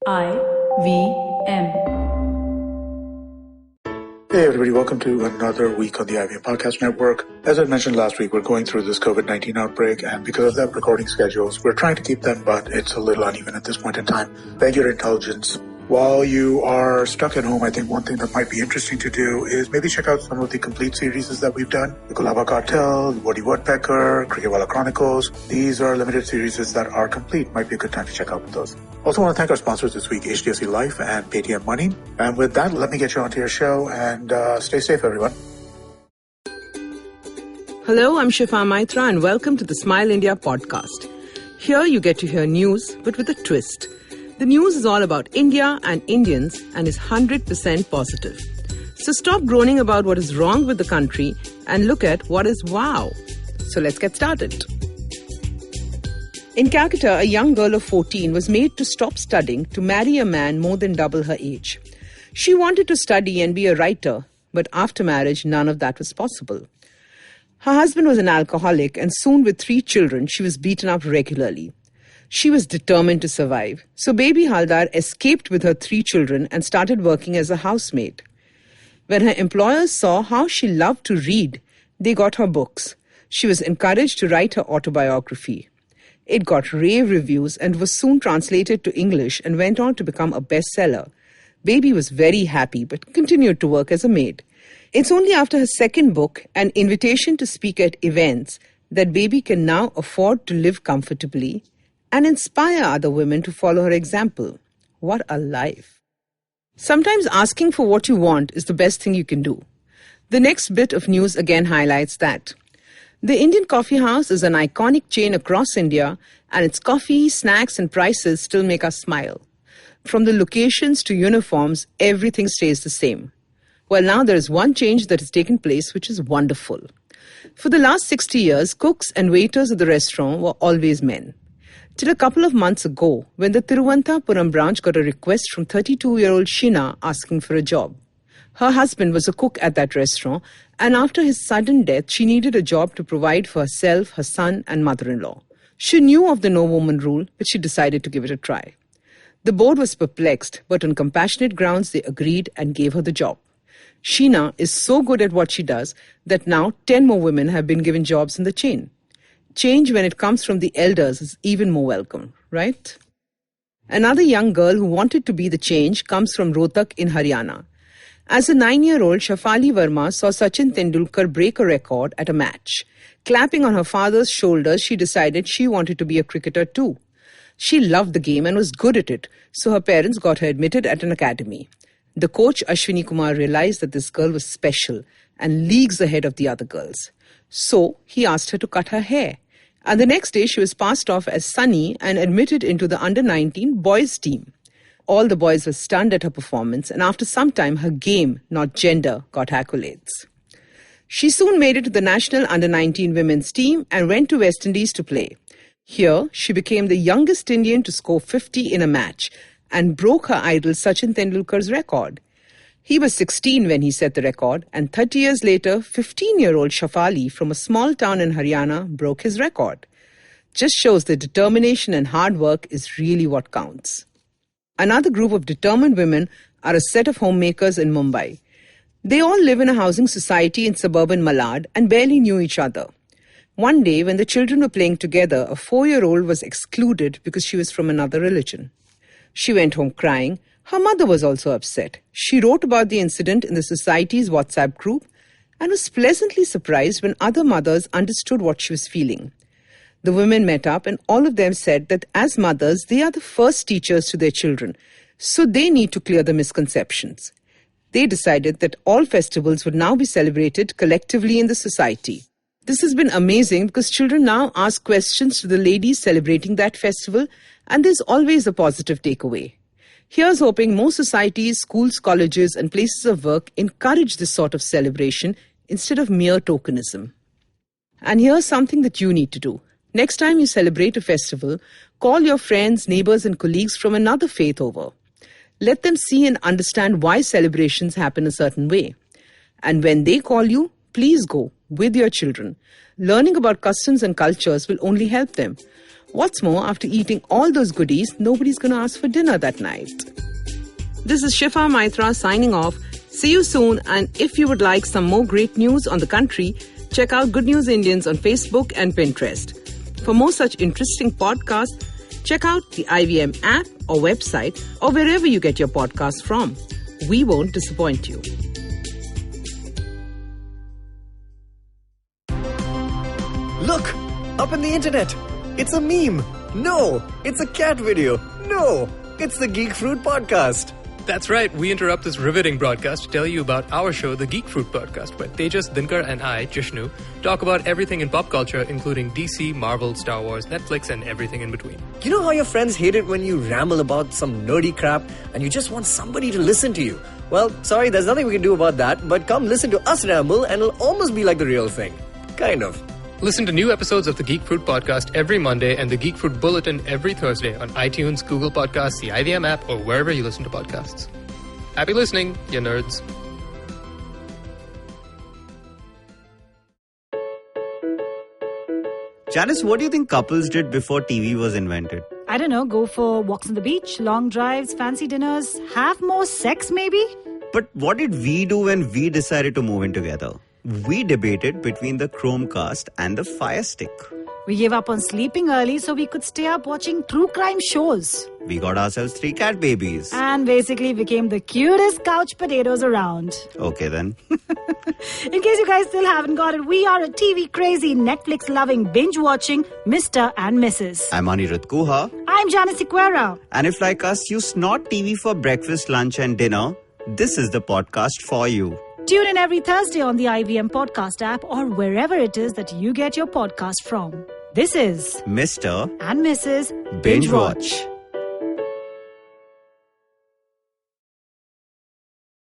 IVM. Hey everybody, welcome to another week on the IVM Podcast Network. As I mentioned last week, we're going through this COVID-19 outbreak, and because of that recording schedules, we're trying to keep them, but it's a little uneven at this point in time. Beg your indulgence. While you are stuck at home, I think one thing that might be interesting to do is maybe check out some of the complete series that we've done. The Colaba Cartel, the Woody Woodpecker, Cricketwala Chronicles. These are limited series that are complete. Might be a good time to check out those. Also want to thank our sponsors this week, HDFC Life and Paytm Money. And with that, let me get you onto your show and stay safe, everyone. Hello, I'm Shifa Maitra and welcome to the Smile India podcast. Here you get to hear news, but with a twist. The news is all about India and Indians and is 100% positive. So stop groaning about what is wrong with the country and look at what is wow. So let's get started. In Calcutta, a young girl of 14 was made to stop studying to marry a man more than double her age. She wanted to study and be a writer, but after marriage, none of that was possible. Her husband was an alcoholic, and soon with 3 children, she was beaten up regularly. She was determined to survive, so baby Haldar escaped with her 3 children and started working as a housemaid. When her employers saw how she loved to read, they got her books. She was encouraged to write her autobiography. It got rave reviews and was soon translated to English and went on to become a bestseller. Baby was very happy but continued to work as a maid. It's only after her second book, An Invitation to Speak at Events, that Baby can now afford to live comfortably and inspire other women to follow her example. What a life. Sometimes asking for what you want is the best thing you can do. The next bit of news again highlights that. The Indian Coffee House is an iconic chain across India, and its coffee, snacks and prices still make us smile. From the locations to uniforms, everything stays the same. Well, now there is one change that has taken place, which is wonderful. For the last 60 years, cooks and waiters at the restaurant were always men. Till a couple of months ago, when the Thiruvananthapuram branch got a request from 32-year-old Sheena asking for a job. Her husband was a cook at that restaurant, and after his sudden death, she needed a job to provide for herself, her son, and mother-in-law. She knew of the no-woman rule, but she decided to give it a try. The board was perplexed, but on compassionate grounds, they agreed and gave her the job. Sheena is so good at what she does that now 10 more women have been given jobs in the chain. Change when it comes from the elders is even more welcome, right? Another young girl who wanted to be the change comes from Rohtak in Haryana. As a 9-year-old, Shafali Verma saw Sachin Tendulkar break a record at a match. Clapping on her father's shoulders, she decided she wanted to be a cricketer too. She loved the game and was good at it, so her parents got her admitted at an academy. The coach Ashwini Kumar realized that this girl was special and leagues ahead of the other girls. So he asked her to cut her hair. And the next day she was passed off as Sunny and admitted into the under-19 boys team. All the boys were stunned at her performance, and after some time her game, not gender, got accolades. She soon made it to the national under-19 women's team and went to West Indies to play. Here she became the youngest Indian to score 50 in a match and broke her idol Sachin Tendulkar's record. He was 16 when he set the record, and 30 years later, 15-year-old Shafali from a small town in Haryana broke his record. Just shows that determination and hard work is really what counts. Another group of determined women are a set of homemakers in Mumbai. They all live in a housing society in suburban Malad and barely knew each other. One day, when the children were playing together, a 4-year-old was excluded because she was from another religion. She went home crying. Her mother was also upset. She wrote about the incident in the society's WhatsApp group and was pleasantly surprised when other mothers understood what she was feeling. The women met up and all of them said that as mothers, they are the first teachers to their children, so they need to clear the misconceptions. They decided that all festivals would now be celebrated collectively in the society. This has been amazing because children now ask questions to the ladies celebrating that festival, and there's always a positive takeaway. Here's hoping more societies, schools, colleges, and places of work encourage this sort of celebration instead of mere tokenism. And here's something that you need to do. Next time you celebrate a festival, call your friends, neighbors, and colleagues from another faith over. Let them see and understand why celebrations happen a certain way. And when they call you, please go with your children. Learning about customs and cultures will only help them. What's more, after eating all those goodies, nobody's going to ask for dinner that night. This is Shifa Maitra signing off. See you soon, and if you would like some more great news on the country, check out Good News Indians on Facebook and Pinterest. For more such interesting podcasts, check out the IVM app or website or wherever you get your podcasts from. We won't disappoint you. Look! Up in the internet! It's a meme! No! It's a cat video! No! It's the Geek Fruit Podcast! That's right, we interrupt this riveting broadcast to tell you about our show, the Geek Fruit Podcast, where Tejas, Dinkar and I, Jishnu, talk about everything in pop culture, including DC, Marvel, Star Wars, Netflix, and everything in between. You know how your friends hate it when you ramble about some nerdy crap and you just want somebody to listen to you? Well, sorry, there's nothing we can do about that, but come listen to us ramble and it'll almost be like the real thing. Kind of. Listen to new episodes of the Geek Fruit Podcast every Monday and the Geek Fruit Bulletin every Thursday on iTunes, Google Podcasts, the IVM app, or wherever you listen to podcasts. Happy listening, you nerds. Janice, what do you think couples did before TV was invented? I don't know, go for walks on the beach, long drives, fancy dinners, have more sex maybe? But what did we do when we decided to move in together? We debated between the Chromecast and the Fire Stick. We gave up on sleeping early so we could stay up watching true crime shows. We got ourselves 3 cat babies. And basically became the cutest couch potatoes around. Okay then. In case you guys still haven't got it, we are a TV crazy, Netflix loving, binge watching Mr. and Mrs. I'm Anirudh Guha. I'm Janice Sequeira. And if like us you snort TV for breakfast, lunch and dinner, this is the podcast for you. Tune in every Thursday on the IVM Podcast app or wherever it is that you get your podcast from. This is Mr. and Mrs. Binge Watch.